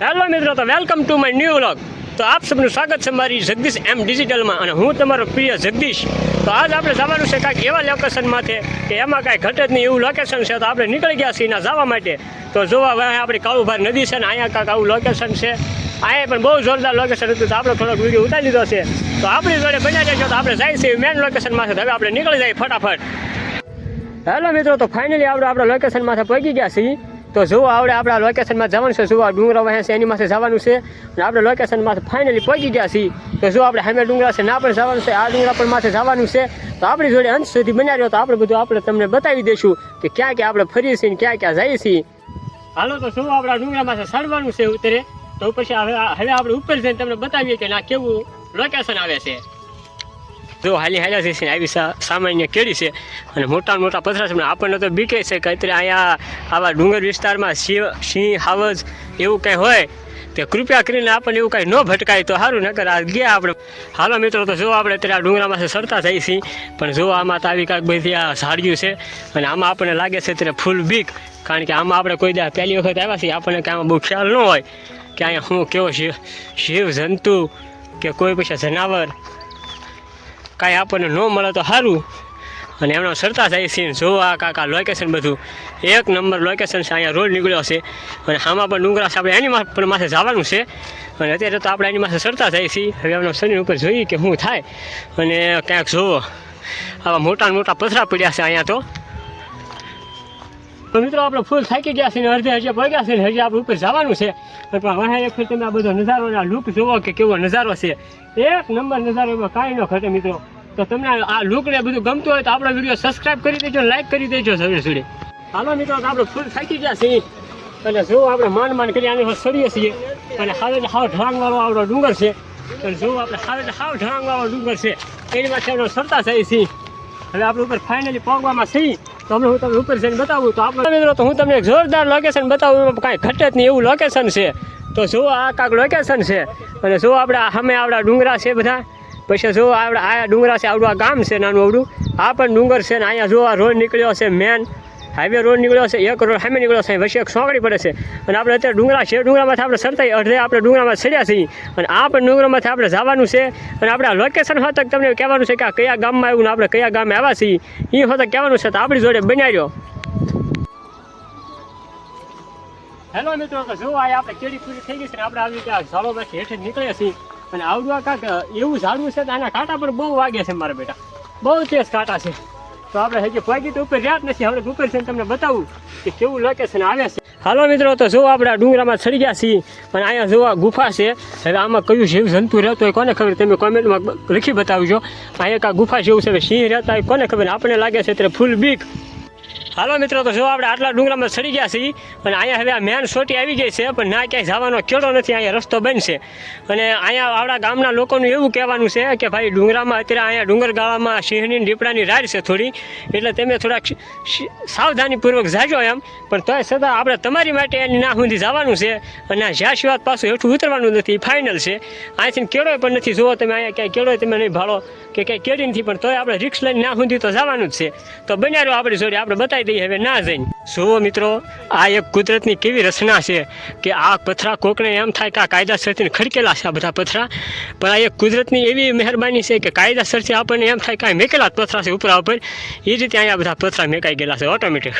Hello મિત્રો, તો welcome to my new vlog. તો આપ સૌનું સ્વાગત છે મારી જગદીશ એમ ડિજિટલમાં, અને હું તમારો પ્રિય જગદીશ. તો આજ આપણે જવાનું છે કાંઈક એવા લોકેશનમાંથી કે એમાં કાંઈ ઘટે જ નહીં એવું લોકેશન છે. તો આપણે નીકળી ગયા છીએ એના જવા માટે. તો જોવા આપણી કાળુભાર નદી છે ને અહીંયા કાંઈક આવું લોકેશન છે. અહીંયા પણ બહુ જોરદાર લોકેશન હતું. તો આપણે થોડોક વિડીયો ઉતારી લીધો છે. તો આપણી જોડે બન્યા રહેજો. તો આપણે જાય છીએ મેન લોકેશનમાંથી. હવે આપણે નીકળી જઈએ ફટાફટ. હેલો મિત્રો, તો ફાઇનલી આપણા લોકેશનમાંથી પહોંચી ગયા છીએ. તો જો આપણા લોકેશનમાં જવાનું છે. જોવા ડુંગરા વહે છે એની માથે જવાનું છે. અને આપણે લોકેશનમાંથી ફાઇનલી પહોંચી ગયા છીએ. તો જો આપણે સામે ડુંગરા છે ના પણ જવાનું છે, આ ડુંગરા પર માથે જવાનું છે. તો આપણી જોડે અંત સુધી બન્યા રહ્યો. તો આપણે તમને બતાવી દઈશું કે ક્યાં ક્યાં આપણે ફરીએ છીએ ક્યાં ક્યાં જઈએ છીએ. હાલો, તો શું આપણા ડુંગરા માથે ચડવાનું છે ઉતરે. તો પછી હવે આપણે ઉપર જઈને તમને બતાવીએ કે ના કેવું લોકેશન આવે છે. જો હાલ્યા છે આવી સામાન્ય કેળી છે અને મોટા પથરા છે. આપણને તો બીકે છે કે અત્યારે અહીંયા આવા ડુંગર વિસ્તારમાં સિંહ હાવજ એવું કંઈ હોય તે કૃપયા કરીને આપણને એવું કાંઈ ન ભટકાય તો સારું. નકર આ ગયા આપણે. હાલો મિત્રો, તો જો આપણે અત્યારે આ ડુંગરામાં સરતા જઈએ છીએ. પણ જો આમાં તો આવી કાંઈક બધી આ ઝાડિયું છે અને આમાં આપણને લાગે છે અત્યારે ફૂલ બીક. કારણ કે આમાં આપણે કોઈ પહેલી વખત આવ્યા છીએ, આપણને કાંઈ બહુ ખ્યાલ ન હોય કે અહીંયા શું કેવો જીવ જંતુ કે કોઈ પછી જનાવર કાંઈ આપણને ન મળે તો સારું. અને એમના સરતા જાય છે. જો આ કાકા લોકેશન બધું એક નંબર લોકેશન છે. અહીંયા રોડ નીકળ્યો છે અને આમાં પણ ડુંગરા છે. આપણે એની પણ માથે જવાનું છે. અને અત્યારે તો આપણે એની માથે સરતા જાય છીએ. હવે એમના શરીર ઉપર જોઈએ કે શું થાય. અને ક્યાંક જુઓ આવા મોટા પથરા પડ્યા છે અહીંયા. તો મિત્રો આપણે ફૂલ થાકી ગયા છે ને અડધે હજી પગ્યા છે ને હજી આપણે ઉપર જવાનું છે. પણ વહાં એક ફેર તમે આ બધો નજારો આ લુક જોવો કે કેવો નજારો છે. એક નંબર નજારો, એમાં કાંઈ ન ઘટે મિત્રો. તો તમને આ લુકને બધું ગમતું હોય તો આપણો વિડીયો સબસ્ક્રાઈબ કરી દેજો, લાઈક કરી દેજો સડે. હાલો મિત્રો, તો આપણે ફૂલ થાકી ગયા છીએ અને જો આપણે માંડ કરી આની સડીએ છીએ. અને હાવ ઢળાંગવાળો આપણો ડુંગર છે. અને જો આપણે હાવ ઢળાંગવાળો ડુંગર છે એની પાસે આપણે સરતા જઈએ છીએ. હવે આપણે ઉપર ફાઇનલી પહોંચવામાં છીએ. તો હું તમને ઉપર જઈને બતાવું. તો આપણે મિત્રો, તો હું તમને એક જોરદાર લોકેશન બતાવું. એમાં કાંઈ ઘટે જ નહીં એવું લોકેશન છે. તો જો આ કાંક લોકેશન છે. અને જો આપણે સામે આપણા ડુંગરા છે બધા. પછી જો આપણે આ ડુંગરા છે, આવડું આ ગામ છે નાનું આવડું. આ પણ ડુંગર છે ને અહીંયા જો આ રોડ નીકળ્યો છે, મેન હાઈવે રોડ નીકળ્યો છે. એક રોડ સામે નીકળ્યો છે, વચ્ચે એક સોંકડી પડે છે. અને આપણે અત્યારે ડુંગરા છે, ડુંગરામાંથી આપણે સરતા અડધે આપણે ડુંગરામાં ચડ્યા છીએ. અને આ પણ ડુંગરામાંથી આપણે જવાનું છે. અને આપણે આ લોકેશન હોતક તમને કહેવાનું છે કે આ કયા ગામમાં આવ્યું ને આપણે કયા ગામે આવ્યા છીએ એ હોતક કહેવાનું છે. તો આપણી જોડે બનાવી રહ્યો. હેલો મિત્રો, તો જો આ આપણે કેળી પૂરી થઈ ગઈ છે ને આપણે આવી ત્યાં ઝાડોમાંથી હેઠે નીકળ્યા છીએ. અને આવડું આ કાંક એવું ઝાડવું છે તો આના કાંટા પર બહુ વાગે છે મારા બેટા, બહુ તેજ કાંટા છે. તો આપણે હજી પહોંચી તો ઉપર રહ્યા જ નથી. હવે ઉપર છે તમને બતાવું કે કેવું લોકેશન આવે છે. હાલો મિત્રો, તો જો આપણે આ ડુંગરામાં ચડી ગયા છીએ. અને અહીંયા જોવા ગુફા છે. હવે આમાં કયું જીવ જંતુ રહેતો હોય કોને ખબર, તમે કોમેન્ટમાં લખી બતાવજો. અહીંયા કાંઈ ગુફા જેવું છે, સિંહ રહેતા હોય કોને ખબર. આપણને લાગે છે અત્યારે ફૂલ બીક. હાલો મિત્રો, તો જો આપણે આટલા ડુંગરામાં ચડી ગયા છીએ. અને અહીંયા હવે આ મેન સોટી આવી ગઈ છે. પણ ના ક્યાંય જવાનો કેળો નથી, અહીંયા રસ્તો બંધ છે. અને અહીંયા આપણા ગામના લોકોનું એવું કહેવાનું છે કે ભાઈ ડુંગરામાં અત્યારે અહીંયા ડુંગર ગાળામાં સિંહની દીપડાની રાડ છે થોડી, એટલે તમે થોડાક સાવધાનીપૂર્વક જાજો એમ. પણ તોય છતાં આપણે તમારી માટે એની ના સુધી જવાનું છે. અને જ્યાં સિવાય પાછું હેઠું ઉતરવાનું નથી, ફાઇનલ છે. અહીંથી કેળોય પણ નથી. જુઓ તમે અહીંયા ક્યાંય કેળોય તમે નહીં ભાળો કે ક્યાંય કેળી નથી. પણ તોય આપણે રિક્સ લઈને ના સુધી તો જવાનું જ છે. તો બન્યા રહ્યો આપણી જોડે, આપણે બતાવી દઈએ હવે ના જઈને. જુઓ મિત્રો, આ એક કુદરતની કેવી રચના છે કે આ પથરા કોકને એમ થાય કે આ કાયદાસરથી ખડકેલા છે આ બધા પથરા. પણ આ એક કુદરતની એવી મહેરબાની છે કે કાયદાસરથી આપણને એમ થાય કાંઈ મેકેલા જ પથરા છે ઉપરા ઉપર. એ રીતે અહીંયા બધા પથરા મેકાઈ ગયેલા છે ઓટોમેટિક.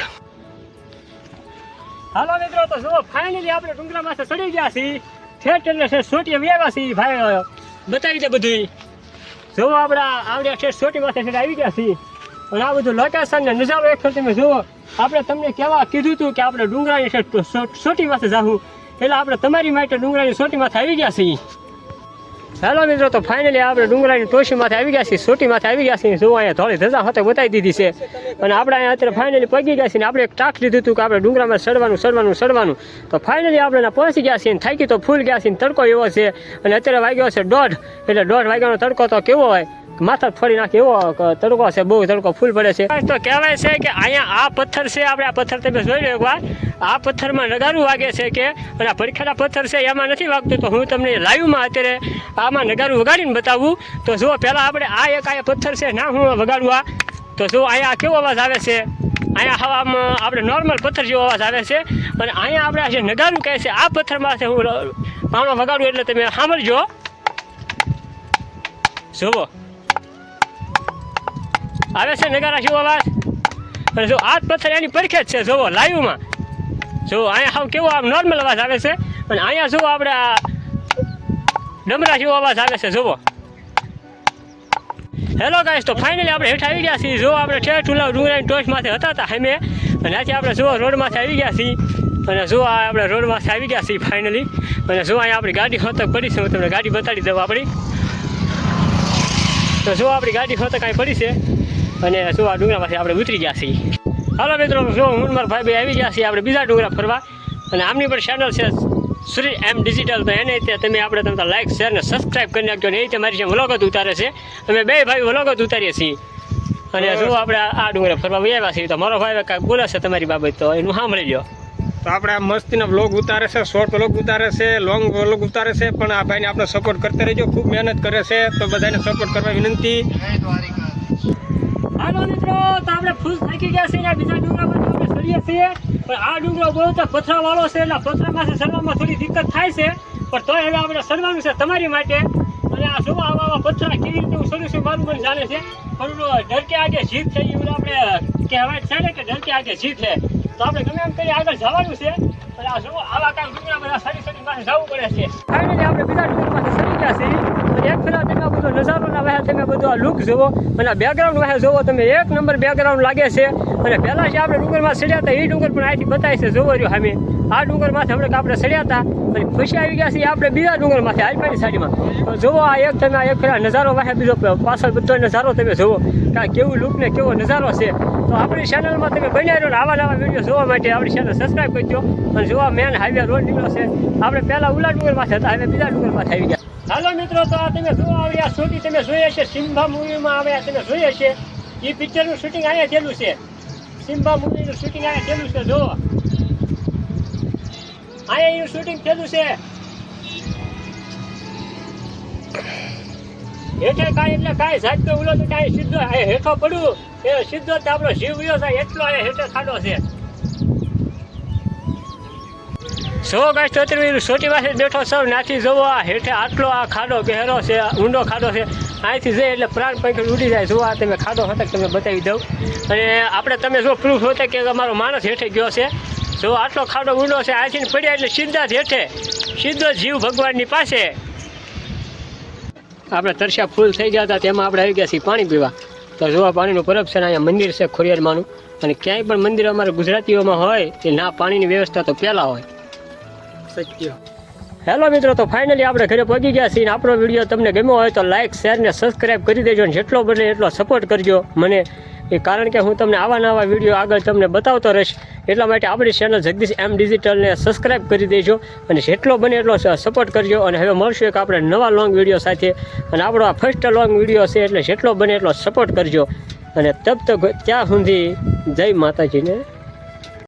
હાલો મિત્રો, તો જુઓ ફાઇનલી આપણે ડુંગરામાંથી ચડી ગયા છીએ. ઠેઠ એટલે સોટીએ વ્યાવ્યા છીએ. ભાઈ બતાવી દે બધું. જુઓ આપણા આવડ્યા ઠેઠ સોટીમાંથી આવી ગયા છીએ. અને આ બધું લોકેશન ને નજારો એક તમે જુઓ. આપણે તમને કહેવા કીધું હતું કે આપણે ડુંગરાની સોટીમાંથી જાવું, એટલે આપણે તમારી માટે ડુંગરાની સોટીમાંથી આવી ગયા છીએ. હેલો મિત્રો, તો ફાઇનલી આપણે ડુંગરાની ટોશીમાંથી આવી ગયા છીએ, સોટીમાંથી આવી ગયા છીએ. જો અહીંયા થોડી ધજા હોતે બતાવી દીધી છે. અને આપણે અહીંયા અત્યારે ફાઇનલી પગી ગયા છીએ. આપણે એક ટાક લીધું હતું કે આપણે ડુંગરામાં ચડવાનું. તો ફાઇનલી આપણે પહોંચી ગયા છીએ. થાકી તો ફૂલ ગયા છીએ. તડકો એવો છે. અને અત્યારે વાગ્યો છે 1:30. એટલે 1:30 વાગ્યાનો તડકો તો કેવો હોય, માથા ફરી નાખે એવો તડકો છે. બહુ તડકો ફૂલ પડે છે. તો કહેવાય છે કે અહીંયા આ પથ્થર છે. આપણે આ પથ્થર તમે જોઈ લો એકવાર. આ પથ્થરમાં નગારું વાગે છે કે, અને આ પડખેલા પથ્થર છે એમાં નથી વાગતું. તો હું તમને લાઈવમાં અત્યારે આમાં નગારું વગાડીને બતાવું. તો જો પહેલાં આપણે આ એક પથ્થર છે ના હું વગાડું આ. તો જો અહીંયા કેવો અવાજ આવે છે. અહીંયા હવા આમ આપણે નોર્મલ પથ્થર જેવો અવાજ આવે છે અને અહીંયા આપણે જે નગારું કહે છે આ પથ્થરમાંથી હું પાણો વગાડું એટલે તમે સાંભળજો. જુઓ આવે છે નગારા જેવો અવાજ અને જો આ પથ્થર એની પરખે જ છે. જુઓ લાઈવમાં જુઓ અહીંયા હાવ કેવો આમ નોર્મલ અવાજ આવે છે અને અહીંયા જુઓ આપણે આ ડમરા જેવો અવાજ આવે છે. જુઓ હેલો ગાઈસ, તો ફાઇનલી આપણે હેઠ આવી ગયા છીએ. જો આપણે ઠેઠ ઉલા ડુંગરાની ટોચમાંથી હતા અમે અને આજે આપણે જુઓ રોડમાંથી આવી ગયા છીએ અને જો આપણે રોડમાંથી આવી ગયા છીએ ફાઇનલી. અને જો અહીંયા આપણી ગાડી હોતક પડી છે, હું તમને ગાડી બતાડી દઉં આપણી. તો જો આપણી ગાડી હોતક કાંઈ પડી છે અને જો આ ડુંગરામાંથી આપણે ઉતરી ગયા છીએ. હાલો મિત્રો, જો હું મારા ભાઈ આવી ગયા છીએ આપણે બીજા ડુંગરા ફરવા અને આમની પણ ચેનલ છે સુરજ એમ ડિજિટલ. તો એને તમે આપણે તમને લાઈક શેર ને સબસ્ક્રાઈબ કરી નાખજો ને એ રીતે મારી જે વ્લોગ ઉતારે છે અમે બે ભાઈ વ્લોગ ઉતારીએ છીએ. અને જો આપણે આ ડુંગરા ફરવા આવ્યા છીએ તો મારો ભાઈ કાંઈક બોલે છે તમારી બાબત, તો એનું સાંભળી લો. તો આપણે આ મસ્તીના વ્લોગ ઉતારે છે, શોર્ટ વ્લોગ ઉતારે છે, લોંગ વ્લોગ ઉતારે છે, પણ આ ભાઈને આપણે સપોર્ટ કરતા રહેજો. ખૂબ મહેનત કરે છે, તો બધાને સપોર્ટ કરવા વિનંતી. હાલો મિત્રો, તો આપણે ફૂલ થાકી ગયા છીએ બીજા ડુંગરા પર આપણે ચડીએ છીએ પણ આ ડુંગરો બહુ તો પથરાવાળો છે એટલે પથરામાંથી ચડવામાં થોડી દિક્કત થાય છે પણ તોય હવે આપણે ચડવાનું છે તમારી માટે. અને આ જો આવા પથરા કેવી રીતે હું ચડું છું મારું મને જાણે છે પણ ડર કે આગે જીત છે એવું આપણે કહેવાય છે ને કે ડર કે આગે જીત છે. તો આપણે ગમે એમ કરી આગળ જવાનું છે અને આ જો આવા કાંઈ ડુંગરા બધા સારી સારી પાસે જવું પડે છે. ફાઇનલી આપણે બીજા ડુંગરમાંથી ચડી ગયા છીએ અને એક ફેરા તમે બધો નજારોના વહે તમે બધું આ લુક જુઓ અને આ બેકગ્રાઉન્ડ વહે જુઓ તમે, એક નંબર બેકગ્રાઉન્ડ લાગે છે. અને પહેલાં જે આપણે ડુંગરમાં ચડ્યા હતા એ ડુંગર પણ અહીંથી બતાય છે. જોવો રહ્યો સામે આ ડુંગરમાંથી હમણાં આપણે ચડ્યા હતા અને ખુશી આવી ગયા છીએ આપણે બીજા ડુંગરમાંથી આલપાની સાઈડમાં. તો જુઓ આ એક તમે આ એક ફેરા નજારો વહે બીજો પાછળ બધો નજારો તમે જુઓ કે આ કેવું લુક ને કેવો નજારો છે. તો આપણી ચેનલમાં તમે બન્યા રહ્યો ને આવા નવા વિડીયો જોવા માટે આપણી ચેનલ સબસ્ક્રાઈબ કરજો. અને જોવા મેન હાઈવે રોડ નીકળ્યો છે. આપણે પહેલાં ઉલા ડુંગરમાંથી હતા હવે બીજા ડુંગરમાંથી આવી ગયા. હાલો મિત્રો, તો આ તમે જોવા આવ્યા શૂટિંગ તમે જોઈએ છે સિમ્બા મૂવીમાં આવ્યા તમે જોઈએ છે એ પિક્ચરનું શૂટિંગ અહીંયા થયેલું છે. સિમ્બા મૂવીનું શૂટિંગ અહીંયા થયેલું છે. જો અહીંયા એનું શૂટિંગ થયેલું છે. હેઠે કાંઈ એટલે કાંઈ જાતનો ઉલો તો કાંઈ સીધો હેઠો પડું એ સીધો જ આપણો જીવ વયો જાય એટલો અહીંયા હેઠે ખાડો છે. સો ગાઈસ, તો અત્યારે સોટી પાસે બેઠો સૌ નાથી જવો આ હેઠે આટલો આ ખાડો ગહેરો છે, ઊંડો ખાડો છે. અહીંથી જઈએ એટલે પ્રાણ પંખ ઉડી જાય. જો આ તમે ખાડો હતા તમે બતાવી દઉં અને આપણે તમે જો પ્રૂફ હોતે કે અમારો માણસ હેઠે ગયો છે. જો આટલો ખાડો ઊંડો છે અહીંથી પડ્યા એટલે સીધા જ હેઠે સીધો જીવ ભગવાનની પાસે. આપણે તરસ્યા ફૂલ થઈ ગયા હતા તેમાં આપણે આવી ગયા છીએ પાણી પીવા. તો જોવા પાણીનું પરબ છે ને અહીંયા મંદિર છે ખોડિયારમાંનું અને ક્યાંય પણ મંદિર અમારે ગુજરાતીઓમાં હોય કે ના પાણીની વ્યવસ્થા તો પહેલાં હોય. સત્ય. હેલો મિત્રો, તો ફાઇનલી આપણે ઘરે પહોંચી ગયા છીએ. આપણો વિડીયો તમને ગમ્યો હોય તો લાઇક શેર ને સબસ્ક્રાઈબ કરી દેજો અને જેટલો બને એટલો સપોર્ટ કરજો મને, એ કારણ કે હું તમને આવા નવા વિડીયો આગળ તમને બતાવતો રહીશ. એટલા માટે આપણી ચેનલ જગદીશ એમ ડિજિટલને સબસ્ક્રાઈબ કરી દેજો અને જેટલો બને એટલો સપોર્ટ કરજો. અને હવે મળશું એક આપણે નવા લોંગ વિડીયો સાથે અને આપણો આ ફર્સ્ટ લોંગ વિડીયો છે એટલે જેટલો બને એટલો સપોર્ટ કરજો અને તબ તક ત્યાં સુધી જય માતાજીને.